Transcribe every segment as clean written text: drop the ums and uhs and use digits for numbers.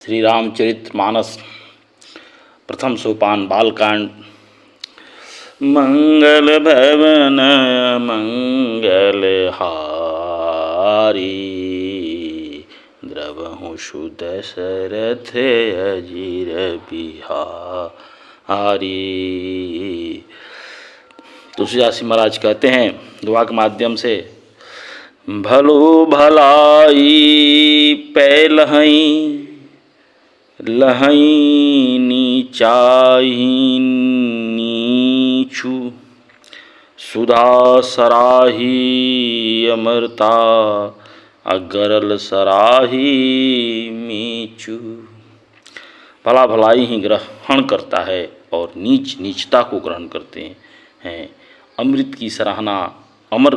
श्री रामचरितमानस प्रथम सोपान बालकांड। मंगल भवन मंगल हारी, द्रवहु सुदशरथ अजीर बिहारी। तुलसीदास महाराज कहते हैं दुआ के माध्यम से, भलो भलाई पैलहई लहई नीचाही नीचू, सुधा सराही अमरता अगरल सराही मीचू। भला भलाई ही ग्रहण करता है और नीच नीचता को ग्रहण करते हैं। अमृत की सराहना अमर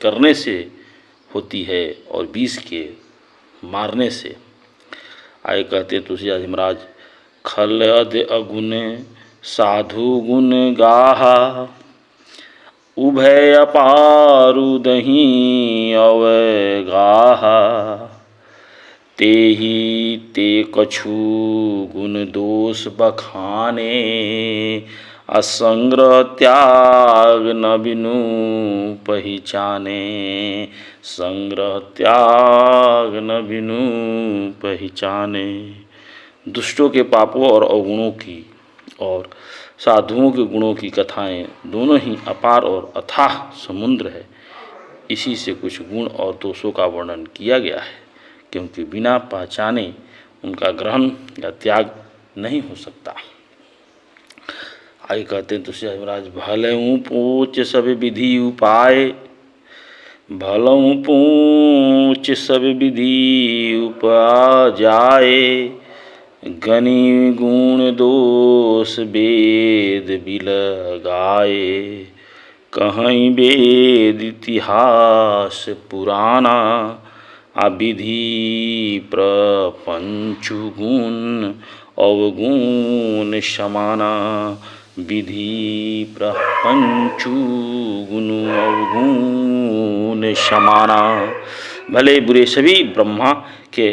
करने से होती है और विष के मारने से। आगे कहते हैं तुलसीदास महाराज, खल अध अगुण साधु गुण गाहा, उभय अपारु दही अवगाहा, तेहि ते कछु गुण दोष बखाने, असंग्रह त्याग न बिनु पहचाने, संग्रह त्याग न बिनु पहचाने। दुष्टों के पापों और अवगुणों की और साधुओं के गुणों की कथाएं दोनों ही अपार और अथाह समुद्र है। इसी से कुछ गुण और दोषों का वर्णन किया गया है, क्योंकि बिना पहचाने उनका ग्रहण या त्याग नहीं हो सकता। आगे कहते हैं तुलसीदास महाराज, भलऊँ पूछ सब विधि उपाय, भलऊँ पूछ सब विधि उपजाए, गनि गुण दोष वेद बिलगाए, कहीं वेद इतिहास पुराना, अविधि प्रपंचु गुण अवगुण समाना, विधि प्रपंचु गुण अवगुण समाना। भले बुरे सभी ब्रह्मा के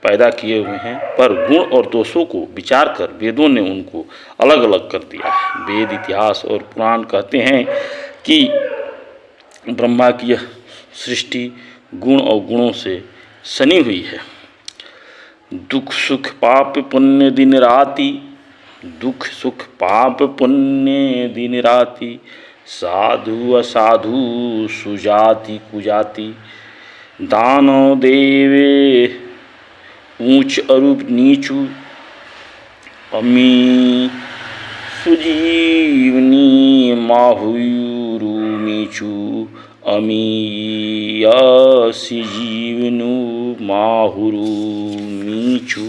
पैदा किए हुए हैं, पर गुण और दोषों को विचार कर वेदों ने उनको अलग अलग कर दिया है। वेद इतिहास और पुराण कहते हैं कि ब्रह्मा की यह सृष्टि गुण और गुणों से सनी हुई है। दुख सुख पाप पुण्य दिन राति, दुख सुख पाप पुण्य दिन राति, साधु असाधु सुजाति कुजाति, दानव देवे ऊंच अरूप नीचू, अमी सुजीवनी माहुरु नीचू, अमी असी जीवनु माहुरु नीचू।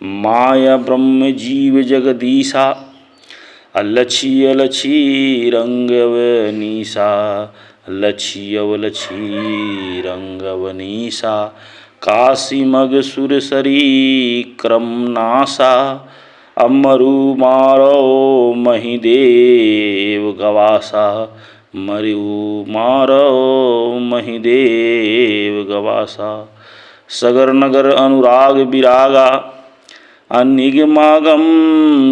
माया ब्रह्म जीव जगदीशा, अलछी अलछी रंगवनीसा, लछी अवलछी रंगवनीसा, काशी मग सुर सरी क्रम नासा, अमरु मारो महिदेव गवासा, मरु मारो महिदेव गवासा। सगर नगर अनुराग विरागा, अनिगमागम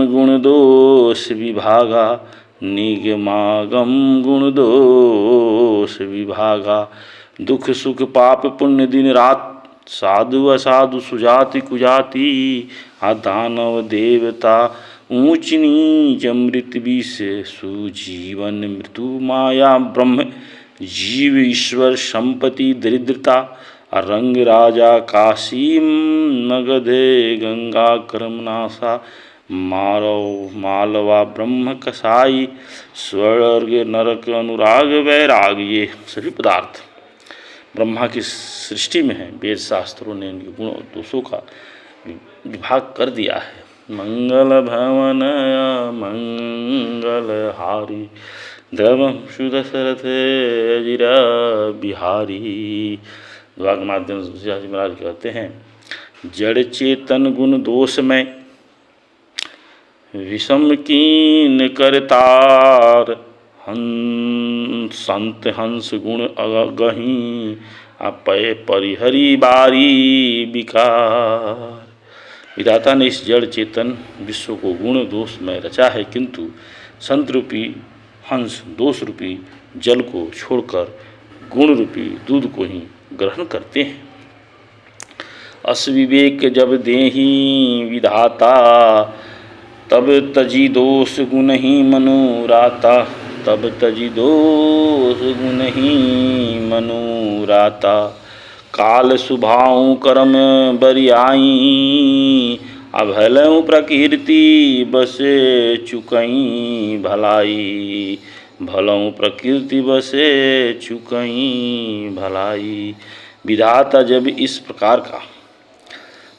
गुण दोष विभागा, निगमागम गुण दोष विभागा। दुख सुख पाप पुण्य दिन रात, साधु असाधु सुजाति कुजाति, दानव देवता ऊंच नीच अमृत विष सुजीवन मृत्यु, माया ब्रह्म जीव ईश्वर संपत्ति दरिद्रता, रंग राजा काशी मगधे गंगा क्रमनाशा, मारव मालवा ब्रह्म कसाई, स्वर्ग नरक अनुराग वैराग। ये सभी पदार्थ ब्रह्मा की सृष्टि में है। वेद शास्त्रों ने इनके गुण और दोषों का विभाग कर दिया है। मंगल भवन मंगल हारी, द्रवम सुदशरथ अजीर बिहारी। दुआ के माध्यम से तुलसीदास महाराज कहते हैं, जड़ चेतन गुण दोष में विषम कीन करतार, संत हंस गुण अगही, अपय परिहरी बारी विकार। विधाता ने इस जड़ चेतन विश्व को गुण दोष में रचा है, किंतु संत रूपी हंस दोष रूपी जल को छोड़कर गुण रूपी दूध को ही ग्रहण करते हैं। असविवेक जब देहि विधाता, तब तजी दोष गुण ही मनोराता, तब तजी दोष गुण ही मनोराता। काल सुभाव कर्म बरियाई, अभलऊ प्रकृति बसे चुकई भलाई, भलऊ प्रकृति बसे चुकई भलाई। विधाता जब इस प्रकार का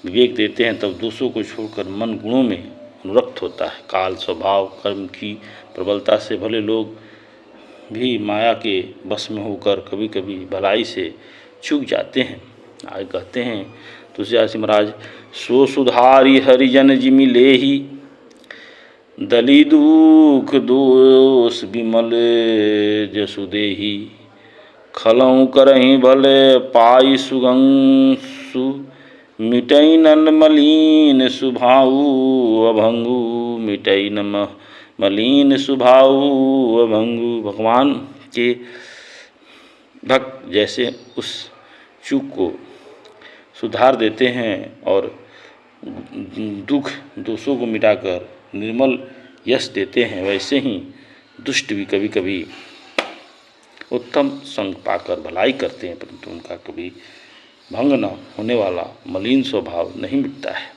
विवेक देते हैं तब दोषों को छोड़कर मन गुणों में अनुरक्त होता है। काल स्वभाव कर्म की प्रबलता से भले लोग भी माया के बस में होकर कभी कभी भलाई से चूक जाते हैं। आगे कहते हैं तुलसीदास जी महाराज, सो सुधारी हरिजन जिमि लेहि, दली दुख दोष विमल जसुदेहि। खलऊ करहि भले पाई सुगंसु, मिटई नन मलीन सुभाऊ अभंगु, मिटई न मलीन सुभाऊ अभंगु। भगवान के भक्त जैसे उस चूक को सुधार देते हैं और दुख दोषों को मिटाकर निर्मल यश देते हैं, वैसे ही दुष्ट भी कभी कभी उत्तम संग पाकर भलाई करते हैं, परंतु उनका कभी भंग न होने वाला मलिन स्वभाव नहीं मिटता है।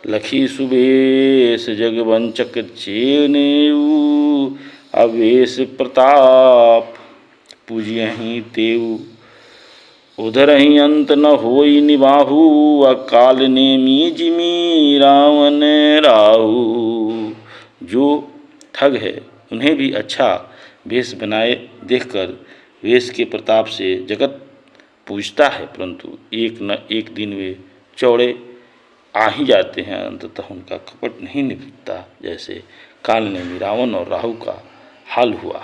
लखी सुबेश जगवंचक चेनेऊ, अवेश प्रताप पूजियहि तेऊ। उधर ही अंत न होई निबाहु, अकाल नेमी जिमी रावण राहु। जो ठग है उन्हें भी अच्छा वेश बनाए देखकर वेश के प्रताप से जगत पूजता है, परंतु एक न एक दिन वे चौड़े आ ही जाते हैं, अंततः उनका कपट नहीं निभता, जैसे काल नेमी रावण और राहु का हाल हुआ।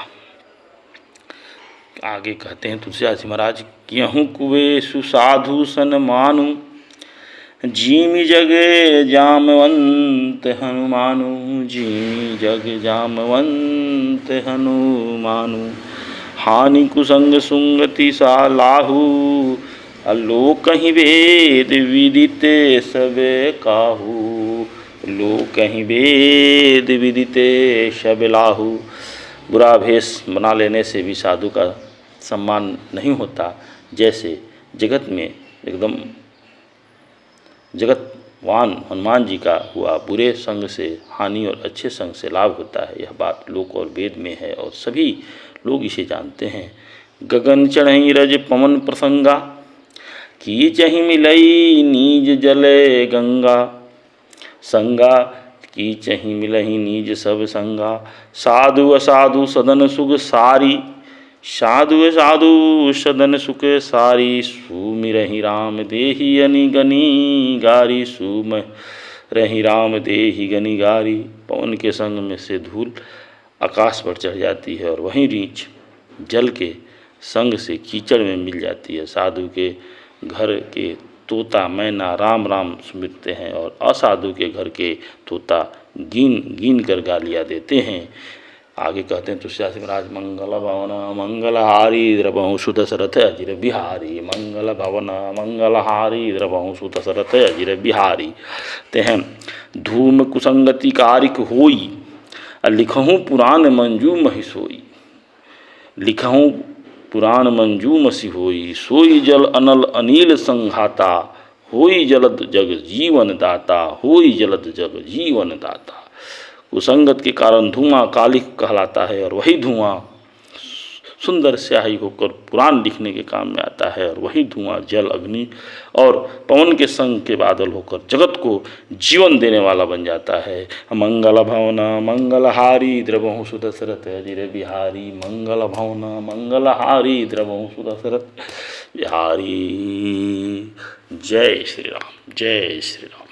आगे कहते हैं तुलसीदास जी महाराज, क्यों कुए सुसाधु सन मानु, जीमी जग जामवंत हनुमानु, जीमी जग जामवंत हनुमानु। हानि कुसंग सुंगति सा लाहू, लोक ही वेद विदिते सबे काहू, लोक ही वेद विदिते सब लाहू। बुरा भेष बना लेने से भी साधु का सम्मान नहीं होता, जैसे जगत में एकदम जगतवान हनुमान जी का हुआ। बुरे संग से हानि और अच्छे संग से लाभ होता है, यह बात लोक और वेद में है और सभी लोग इसे जानते हैं। गगन चढ़ई रज पवन प्रसंगा, की चहि मिलई नीज जले गंगा, संगा की चहि मिलही नीज सब संगा। साधु असाधु सदन सुख सारी, साधु असाधु सदन सुख सारी। सुमिरहि राम देहि अनि गनी गारी, सुमिरहि राम देहि गनी गारी। पवन के संग में से धूल आकाश पर चढ़ जाती है और वहीं रीछ जल के संग से कीचड़ में मिल जाती है। साधु के घर के तोता मैना राम राम सुमिरते हैं और असाधु के घर के तोता गिन गिन कर गालियाँ देते हैं। आगे कहते हैं तुलसीदास महाराज, मंगल भवन मंगलहारी द्रवहु सुदशरथ अजिर बिहारी, मंगल भवन मंगलहारी द्रवहु सुदशरथ अजिर बिहारी। ते हैं धूम कुसंगति कारिक होई, लिखहूँ पुराण मंजू महि सोई। लिखहूँ पुराण मंजू मसी होई, सोई जल अनल अनिल संघाता। होई जलद जग जीवन दाता, होई जलद जग जीवन दाता। कुसंगत के कारण धुआं कालिक कहलाता है और वही धुआं सुंदर स्याही होकर पुराण लिखने के काम में आता है और वही धुआं जल अग्नि और पवन के संग के बादल होकर जगत को जीवन देने वाला बन जाता है। मंगल भवन मंगलहारी द्रवहु सुदशरथ अजिर बिहारी, मंगल भवन मंगलहारी द्रवहु सुदशरथ बिहारी। जय श्री राम, जय श्री राम।